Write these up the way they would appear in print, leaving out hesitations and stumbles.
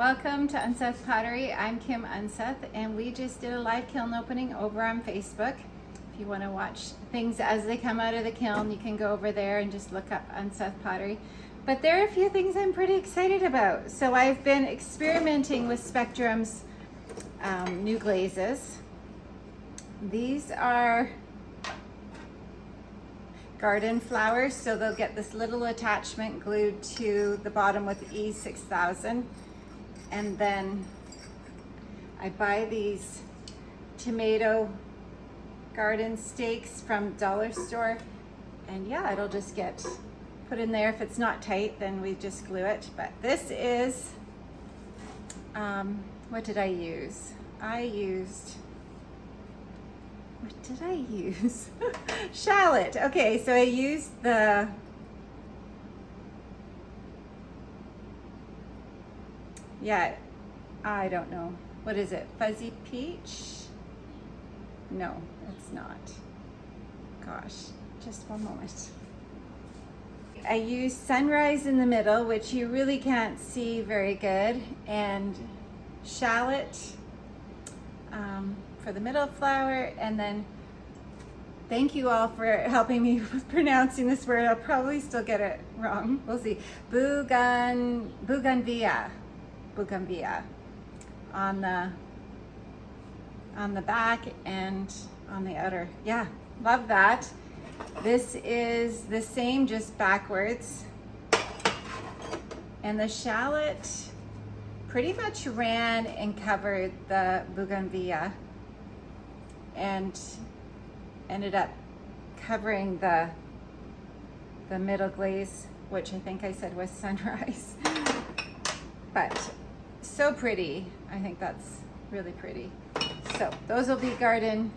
Welcome to Unseth Pottery. I'm Kim Unseth, and we just did a live kiln opening over on Facebook. If you want to watch things as they come out of the kiln, you can go over there and just look up Unseth Pottery. But there are a few things I'm pretty excited about. So I've been experimenting with Spectrum's new glazes. These are garden flowers, so they'll get this little attachment glued to the bottom with E6000. And then I buy these tomato garden stakes from dollar store, and yeah, it'll just get put in there. If it's not tight, then we just glue it. But this is what did I use? What did I use? Shallot. Okay, so I used the I don't know. What is it? Fuzzy peach? No, it's not. Gosh, just one moment. I used sunrise in the middle, which you really can't see very good, and shallot for the middle flower, and then thank you all for helping me with pronouncing this word. I'll probably still get it wrong. We'll see. Bougainvillea on the back and on the outer. Yeah, love that. This is the same, just backwards. And the shallot pretty much ran and covered the bougainvillea and ended up covering the middle glaze, which I think I said was sunrise. But so pretty. I think that's really pretty. So those will be garden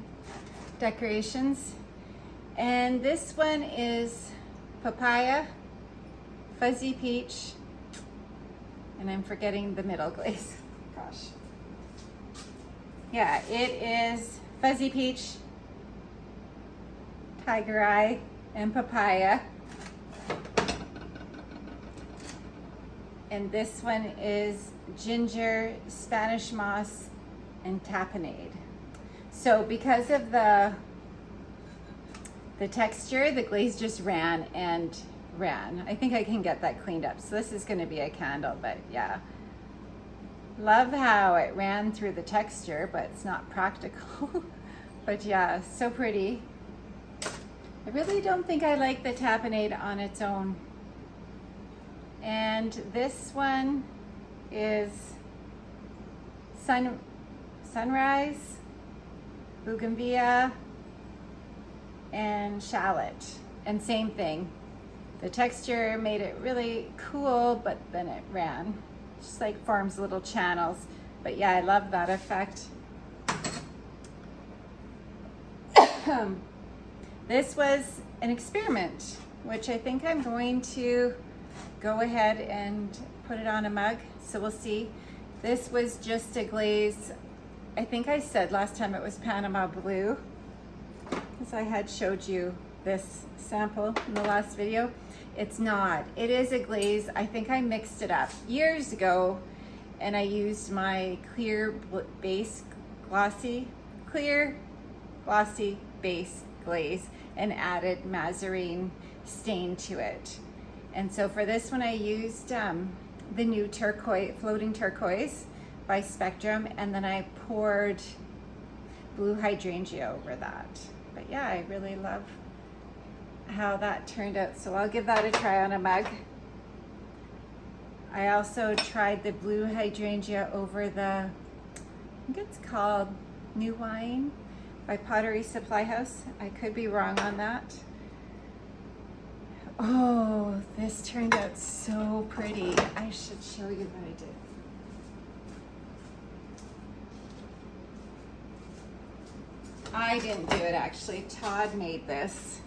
decorations. And this one is papaya, fuzzy peach, and I'm forgetting the middle glaze. Gosh. Yeah, it is fuzzy peach, tiger eye, and papaya. And this one is ginger, Spanish moss, and tapenade. So because of the texture, the glaze just ran and ran. I think I can get that cleaned up. So this is going to be a candle, but yeah. Love how it ran through the texture, but it's not practical. But yeah, so pretty. I really don't think I like the tapenade on its own. And this one is sunrise, bougainvillea, and shallot. And same thing. The texture made it really cool, but then it ran. Just like forms little channels. But yeah, I love that effect. This was an experiment, which I think I'm going to go ahead and put it on a mug, so we'll see. This was just a glaze. I think I said last time it was Panama Blue, because I had showed you this sample in the last video. It's not. It is a glaze. I think I mixed it up years ago, and I used my clear glossy base glaze and added Mazarine stain to it. And so for this one, I used the new floating turquoise by Spectrum, and then I poured blue hydrangea over that. But yeah, I really love how that turned out. So I'll give that a try on a mug. I also tried the blue hydrangea over the, I think it's called New Wine by Pottery Supply House. I could be wrong on that. Oh, this turned out so pretty. I should show you what I did. I didn't do it actually. Todd made this.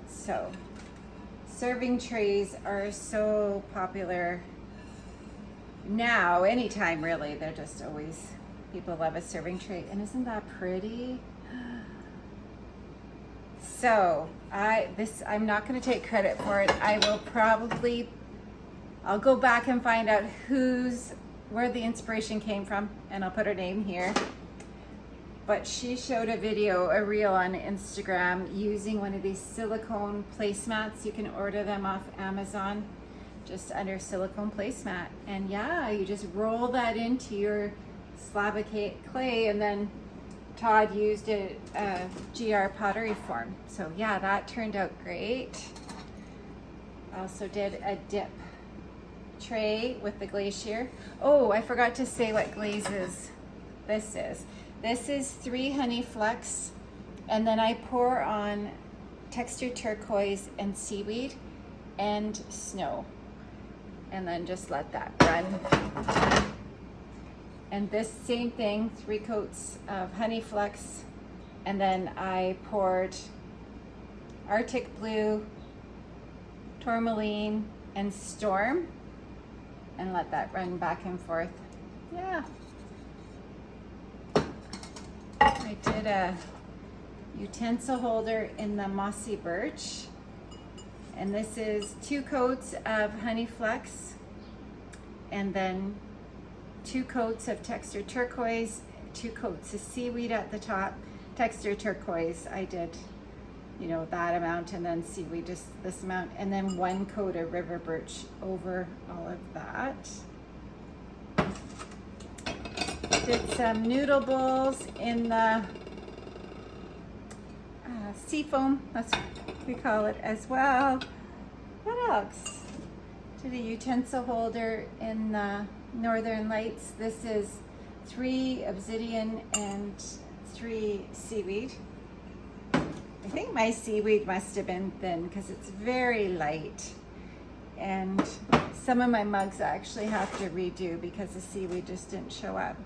So, serving trays are so popular now, anytime really. They're just always, people love a serving tray. And isn't that pretty? So I'm not going to take credit for it. I'll go back and find out whose where the inspiration came from, and I'll put her name here. But she showed a reel on Instagram using one of these silicone placemats. You can order them off Amazon, just under silicone placemat. And yeah, you just roll that into your slab of clay, and then Todd used a GR pottery form. So yeah, that turned out great. I also did a dip tray with the glacier. Oh, I forgot to say what glazes this is. This is 3 honey flecks, and then I pour on textured turquoise and seaweed and snow, and then just let that run. And this same thing, 3 coats of honey flecks, and then I poured Arctic blue, tourmaline, and storm, and let that run back and forth. Yeah. I did a utensil holder in the mossy birch, and this is 2 coats of honey flecks, and then 2 coats of textured turquoise, 2 coats of seaweed at the top. Textured turquoise, I did, you know, that amount, and then seaweed just this amount, and then 1 coat of river birch over all of that. Did some noodle bowls in the sea foam, that's what we call it as well. What else? Did a utensil holder in the Northern Lights. This is 3 obsidian and 3 seaweed. I think my seaweed must have been thin because it's very light, and some of my mugs I actually have to redo because the seaweed just didn't show up.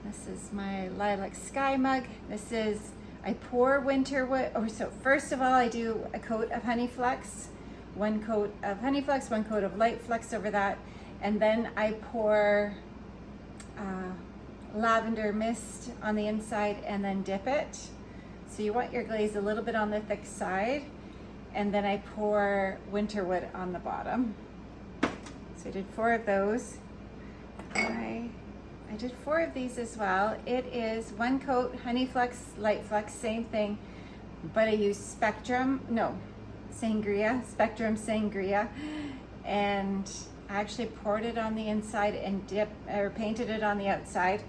This is my lilac sky mug. This is, I pour winter wood, so first of all I do a coat of honey flecks, 1 coat of honey flecks, 1 coat of light flecks over that, and then I pour lavender mist on the inside and then dip it. So you want your glaze a little bit on the thick side, and then I pour winter wood on the bottom. So I did 4 of those. I did 4 of these as well. It is 1 coat honey flecks, light flecks, same thing, but I use Spectrum Sangria, and I actually poured it on the inside and painted it on the outside,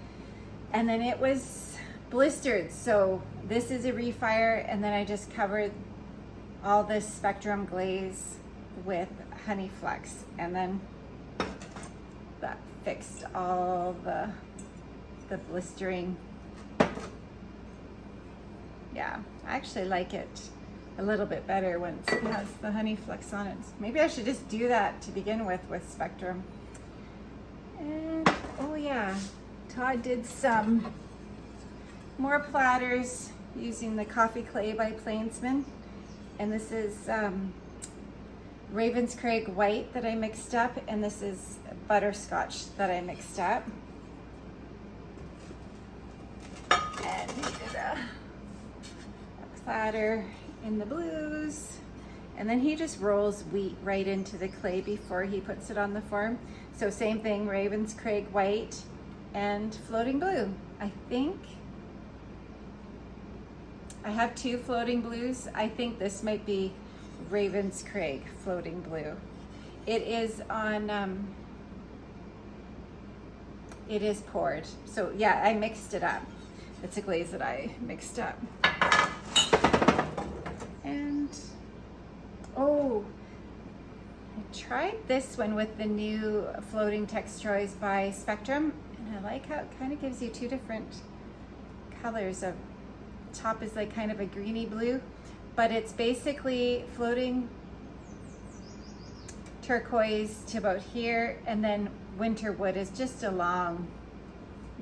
and then it was blistered. So this is a refire, and then I just covered all this Spectrum glaze with honey flecks, and then that fixed all the blistering. Yeah, I actually like it a little bit better once it has the honey flecks on it. Maybe I should just do that to begin with Spectrum. And oh yeah, Todd did some more platters using the coffee clay by Plainsman, and this is Ravenscraig white that I mixed up, and this is butterscotch that I mixed up. And he did a platter in the blues, and then he just rolls wheat right into the clay before he puts it on the form. So same thing, Ravenscraig white and floating blue. I think I have 2 floating blues. I think this might be Ravenscraig floating blue. It is on, it is poured. So yeah, I mixed it up. It's a glaze that I mixed up. And, oh, I tried this one with the new floating texturize by Spectrum, and I like how it kind of gives you 2 different colors. Of top is like kind of a greeny blue, but it's basically floating turquoise to about here, and then winter wood is just along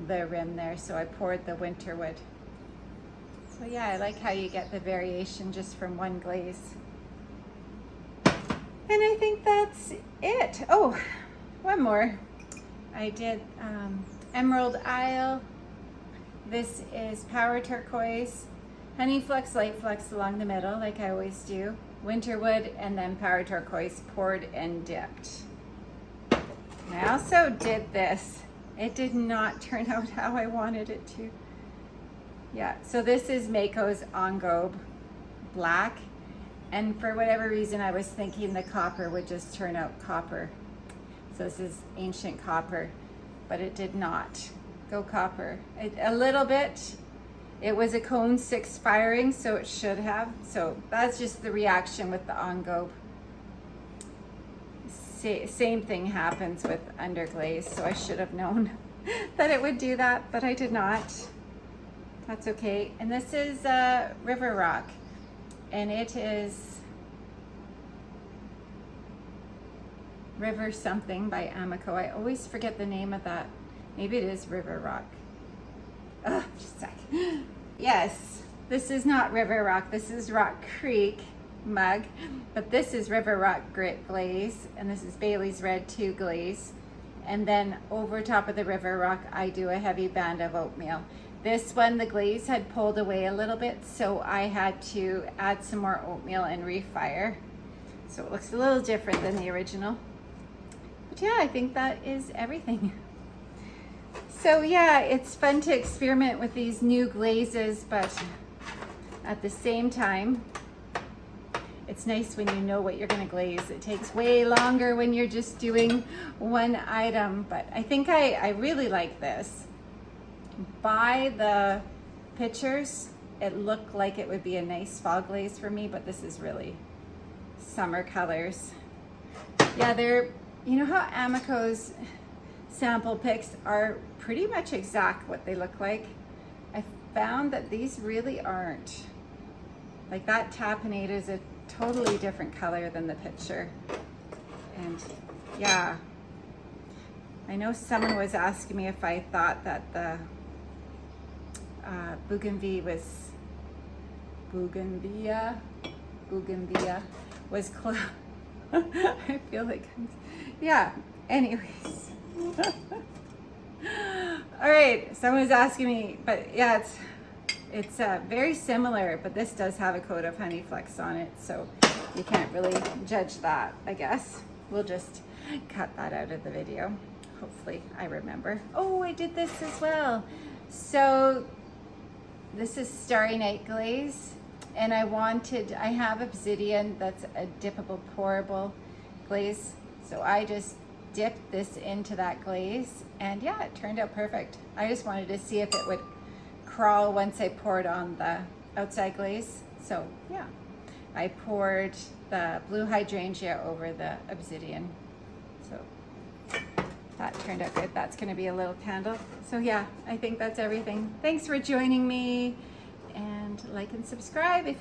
the rim there, so I poured the winter wood. So yeah, I like how you get the variation just from one glaze. And I think that's it. Oh, one more. I did Emerald Isle. This is Power Turquoise, Honey Flecks, Light Flecks along the middle, like I always do, winter wood, and then Power Turquoise poured and dipped. And I also did this It did not turn out how I wanted it to. Yeah, so this is Mayco's Engobe Black. And for whatever reason, I was thinking the copper would just turn out copper. So this is ancient copper, but it did not go copper. A little bit. It was a cone 6 firing, so it should have. So that's just the reaction with the Engobe. Same thing happens with underglaze, so I should have known that it would do that, but I did not. That's okay. And this is River Rock, and it is River something by Amaco. I always forget the name of that. Maybe it is River Rock. Just a sec. Yes, this is not River Rock. This is Rock Creek mug, but this is River Rock Grit Glaze, and this is Bailey's Red 2 Glaze. And then over top of the River Rock, I do a heavy band of oatmeal. This one, the glaze had pulled away a little bit, so I had to add some more oatmeal and refire. So it looks a little different than the original. But yeah, I think that is everything. So yeah, it's fun to experiment with these new glazes, but at the same time, it's nice when you know what you're gonna glaze. It takes way longer when you're just doing one item, but I think I really like this. By the pictures, it looked like it would be a nice fall glaze for me, but this is really summer colors. Yeah, they're, you know how Amaco's sample picks are pretty much exact what they look like? I found that these really aren't. Like that tapenade is a totally different color than the picture. And yeah, I know someone was asking me if I thought that the Bougainvillea was close. I feel like, yeah, anyways. All right, someone was asking me, but yeah, it's very similar, but this does have a coat of honey flecks on it, so you can't really judge that, I guess. We'll just cut that out of the video. Hopefully I remember. Oh, I did this as well. So this is Starry Night Glaze, and I have obsidian that's a dippable, pourable glaze. So I just dipped this into that glaze, and yeah, it turned out perfect. I just wanted to see if it would crawl once I poured on the outside glaze. So yeah, I poured the blue hydrangea over the obsidian. So that turned out good. That's gonna be a little candle. So yeah, I think that's everything. Thanks for joining me, and like and subscribe if